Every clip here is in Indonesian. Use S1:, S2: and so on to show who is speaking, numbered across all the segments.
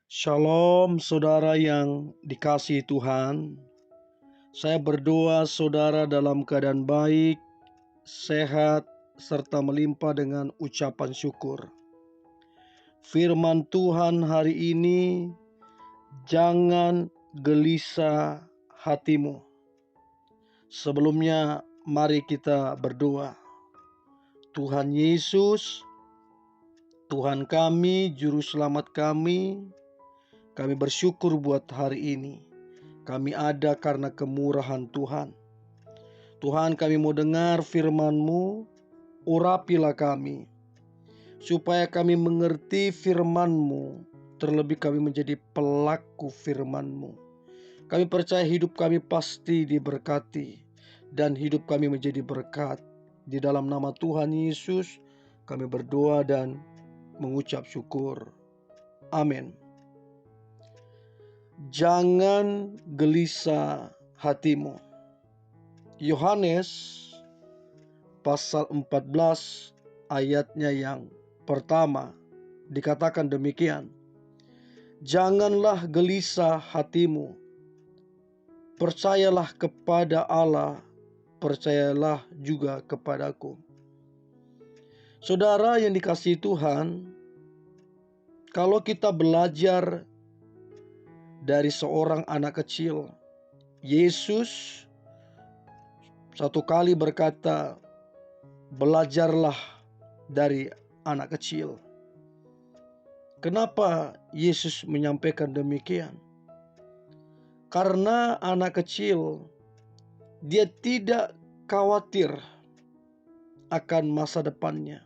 S1: Shalom saudara yang dikasihi Tuhan. Saya berdoa saudara dalam keadaan baik, sehat, serta melimpah dengan ucapan syukur. Firman Tuhan hari ini, jangan gelisah hatimu. Sebelumnya mari kita berdoa. Tuhan Yesus, Tuhan kami, Juru Selamat kami bersyukur buat hari ini. Kami ada karena kemurahan Tuhan. Tuhan, kami mau dengar firman-Mu, urapilah kami, supaya kami mengerti firman-Mu, terlebih kami menjadi pelaku firman-Mu. Kami percaya hidup kami pasti diberkati, dan hidup kami menjadi berkat. Di dalam nama Tuhan Yesus, kami berdoa dan mengucap syukur. Amin. Jangan gelisah hatimu. Yohanes pasal 14 ayatnya yang pertama dikatakan demikian. Janganlah gelisah hatimu. Percayalah kepada Allah, percayalah juga kepadaku. Saudara yang dikasihi Tuhan, kalau kita belajar dari seorang anak kecil, Yesus satu kali berkata, belajarlah dari anak kecil. Kenapa Yesus menyampaikan demikian? Karena anak kecil, dia tidak khawatir akan masa depannya.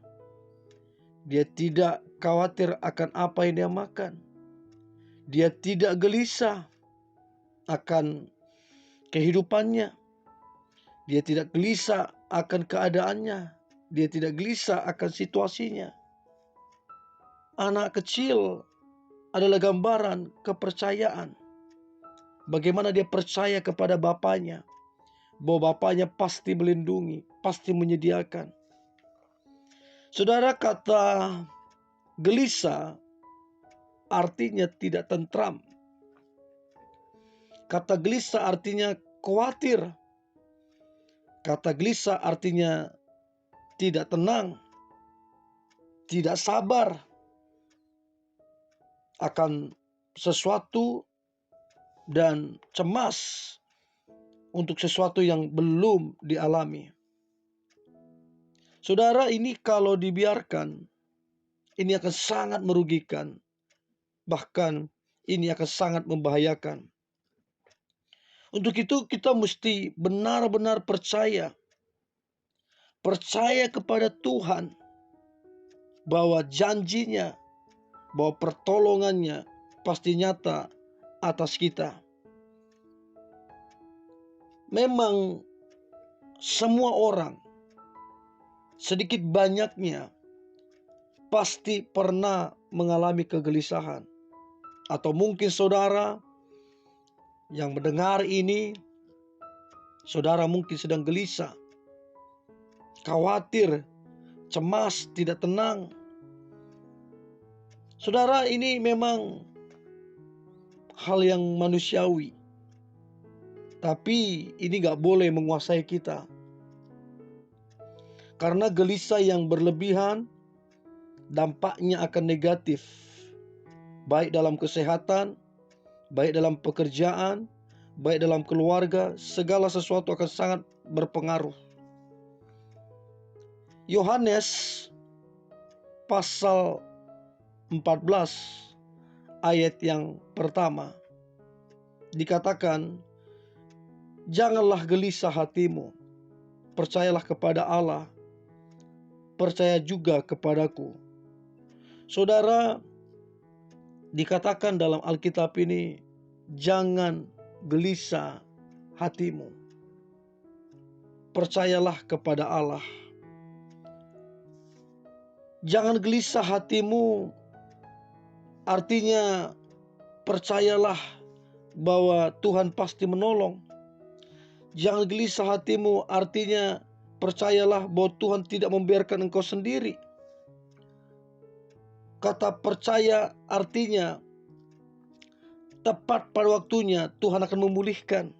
S1: Dia tidak khawatir akan apa yang dia makan. Dia tidak gelisah akan kehidupannya. Dia tidak gelisah akan keadaannya. Dia tidak gelisah akan situasinya. Anak kecil adalah gambaran kepercayaan. Bagaimana dia percaya kepada bapaknya, bahwa bapaknya pasti melindungi, pasti menyediakan. Saudara, kata gelisah artinya tidak tentram. Kata gelisah artinya khawatir. Kata gelisah artinya tidak tenang, tidak sabar akan sesuatu, dan cemas untuk sesuatu yang belum dialami. Saudara, ini kalau dibiarkan, ini akan sangat merugikan. Bahkan ini akan sangat membahayakan. Untuk itu kita mesti benar-benar percaya kepada Tuhan, bahwa janjinya, bahwa pertolongannya pasti nyata atas kita. Memang semua orang, sedikit banyaknya, pasti pernah mengalami kegelisahan. Atau mungkin saudara yang mendengar ini, saudara mungkin sedang gelisah, khawatir, cemas, tidak tenang. Saudara, ini memang hal yang manusiawi. Tapi ini gak boleh menguasai kita. Karena gelisah yang berlebihan dampaknya akan negatif. Baik dalam kesehatan, baik dalam pekerjaan, baik dalam keluarga, segala sesuatu akan sangat berpengaruh. Yohanes pasal 14 ayat yang pertama dikatakan, janganlah gelisah hatimu, percayalah kepada Allah, percaya juga kepadaku. Saudara, dikatakan dalam Alkitab ini, jangan gelisah hatimu, percayalah kepada Allah. Jangan gelisah hatimu artinya percayalah bahwa Tuhan pasti menolong. Jangan gelisah hatimu artinya percayalah bahwa Tuhan tidak membiarkan engkau sendiri. Kata percaya artinya tepat pada waktunya Tuhan akan memulihkan.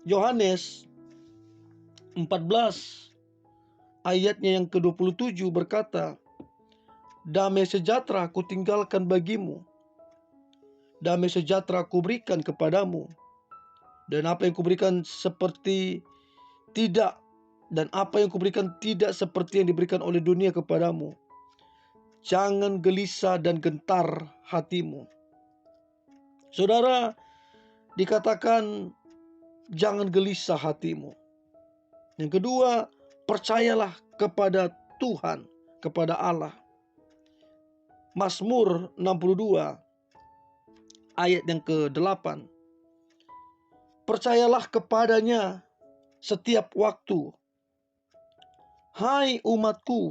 S1: Yohanes 14 ayatnya yang ke-27 berkata, damai sejahtera aku tinggalkan bagimu, damai sejahtera aku berikan kepadamu, dan apa yang kuberikan seperti tidak dan apa yang kuberikan tidak seperti yang diberikan oleh dunia kepadamu. Jangan gelisah dan gentar hatimu. Saudara, dikatakan jangan gelisah hatimu. Yang kedua, percayalah kepada Tuhan, kepada Allah. Mazmur 62 ayat yang ke-8. Percayalah kepadanya setiap waktu. Hai umatku,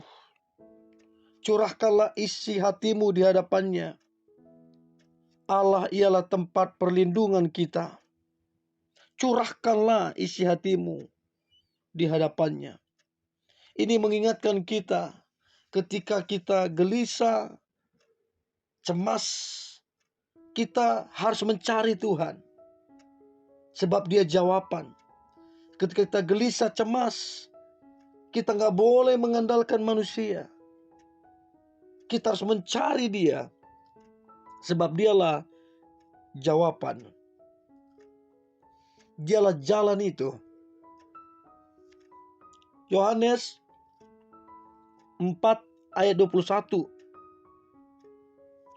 S1: curahkanlah isi hatimu di hadapannya. Allah ialah tempat perlindungan kita. Curahkanlah isi hatimu di hadapannya. Ini mengingatkan kita ketika kita gelisah, cemas, kita harus mencari Tuhan. Sebab Dia jawaban. Ketika kita gelisah, cemas, kita nggak boleh mengandalkan manusia. Kita harus mencari Dia. Sebab Dialah jawaban. Dialah jalan itu. Yohanes 4 ayat 21.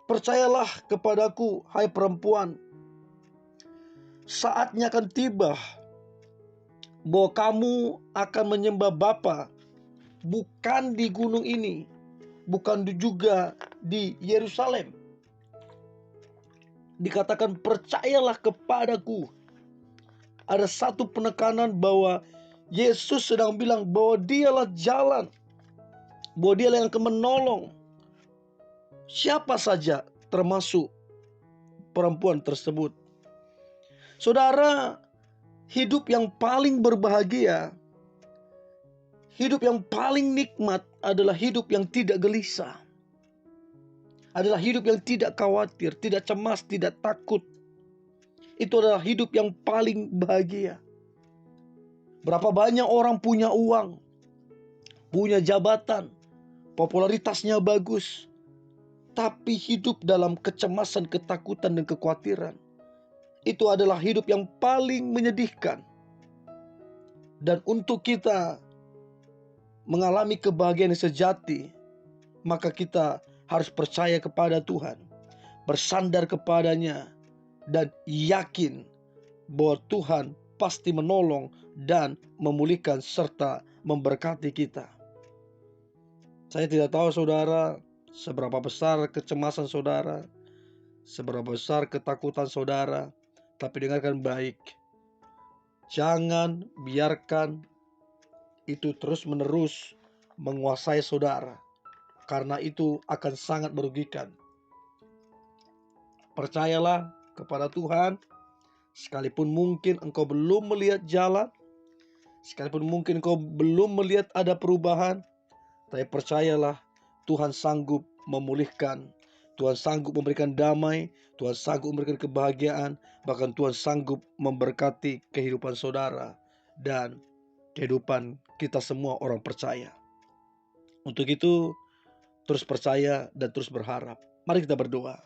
S1: Percayalah kepadaku, hai perempuan. Saatnya akan tiba bahwa kamu akan menyembah Bapa, bukan di gunung ini, bukan juga di Yerusalem. Dikatakan percayalah kepadaku. Ada satu penekanan bahwa Yesus sedang bilang bahwa Dialah jalan, bahwa Dialah yang akan menolong siapa saja, termasuk perempuan tersebut. Saudara, hidup yang paling berbahagia, hidup yang paling nikmat adalah hidup yang tidak gelisah. Adalah hidup yang tidak khawatir, tidak cemas, tidak takut. Itu adalah hidup yang paling bahagia. Berapa banyak orang punya uang, punya jabatan, popularitasnya bagus, tapi hidup dalam kecemasan, ketakutan, dan kekhawatiran. Itu adalah hidup yang paling menyedihkan. Dan untuk kita mengalami kebahagiaan yang sejati, maka kita harus percaya kepada Tuhan, bersandar kepadanya, dan yakin bahwa Tuhan pasti menolong dan memulihkan serta memberkati kita. Saya tidak tahu saudara, seberapa besar kecemasan saudara, seberapa besar ketakutan saudara, tapi dengarkan baik. Jangan biarkan itu terus-menerus menguasai saudara, karena itu akan sangat merugikan. Percayalah kepada Tuhan, sekalipun mungkin engkau belum melihat jalan, sekalipun mungkin engkau belum melihat ada perubahan, tapi percayalah Tuhan sanggup memulihkan, Tuhan sanggup memberikan damai, Tuhan sanggup memberikan kebahagiaan, bahkan Tuhan sanggup memberkati kehidupan saudara dan kehidupan kita semua orang percaya. Untuk itu, terus percaya dan terus berharap. Mari kita berdoa.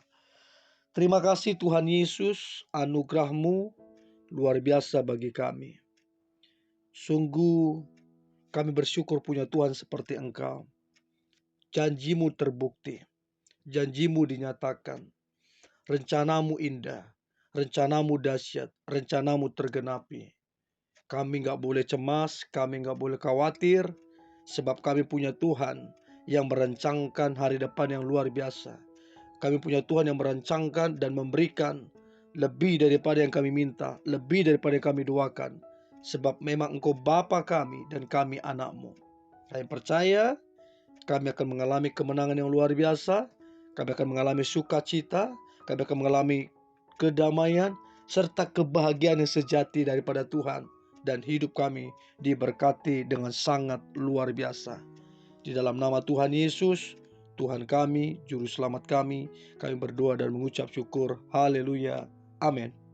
S1: Terima kasih Tuhan Yesus, anugerah-Mu luar biasa bagi kami. Sungguh kami bersyukur punya Tuhan seperti Engkau. Janji-Mu terbukti, janji-Mu dinyatakan, rencana-Mu indah, rencana-Mu dahsyat, rencana-Mu tergenapi. Kami gak boleh cemas, kami gak boleh khawatir, sebab kami punya Tuhan yang merancangkan hari depan yang luar biasa. Kami punya Tuhan yang merancangkan dan memberikan lebih daripada yang kami minta, lebih daripada yang kami doakan. Sebab memang Engkau Bapa kami dan kami anak-Mu. Saya percaya kami akan mengalami kemenangan yang luar biasa. Kami akan mengalami sukacita, kami akan mengalami kedamaian, serta kebahagiaan yang sejati daripada Tuhan. Dan hidup kami diberkati dengan sangat luar biasa. Di dalam nama Tuhan Yesus, Tuhan kami, Juru Selamat kami berdoa dan mengucap syukur. Haleluya. Amin.